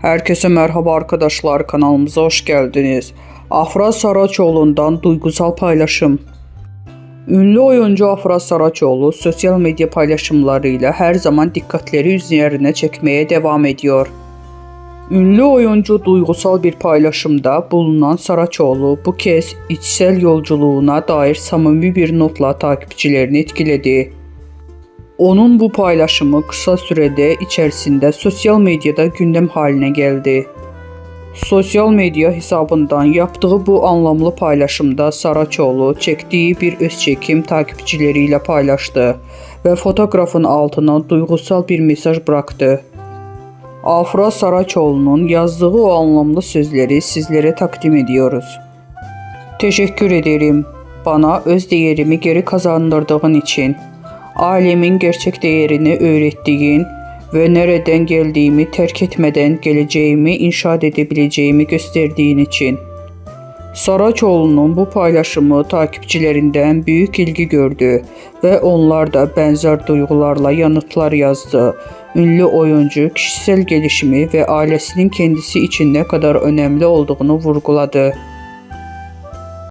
Herkese merhaba arkadaşlar, kanalımıza hoş geldiniz. Afra Saraçoğlu'ndan duygusal paylaşım. Ünlü oyuncu Afra Saraçoğlu sosyal medya paylaşımlarıyla her zaman dikkatleri üzerine çekmeye devam ediyor. Ünlü oyuncu duygusal bir paylaşımda bulunan Saraçoğlu bu kez içsel yolculuğuna dair samimi bir notla takipçilerini etkiledi. Onun bu paylaşımı kısa sürede içerisinde sosyal medyada gündem haline geldi. Sosyal medya hesabından yaptığı bu anlamlı paylaşımda Saraçoğlu çektiği bir öz çekim takipçileriyle paylaştı ve fotoğrafın altına duygusal bir mesaj bıraktı. Afra Saraçoğlu'nun yazdığı o anlamlı sözleri sizlere takdim ediyoruz. Teşekkür ederim bana öz değerimi geri kazandırdığın için. Ailemin gerçek değerini öğrettiğin ve nereden geldiğimi terk etmeden geleceğimi inşa edebileceğimi gösterdiğin için. Saraçoğlu'nun bu paylaşımı takipçilerinden büyük ilgi gördü ve onlar da benzer duygularla yanıtlar yazdı. Ünlü oyuncu kişisel gelişimi ve ailesinin kendisi için ne kadar önemli olduğunu vurguladı.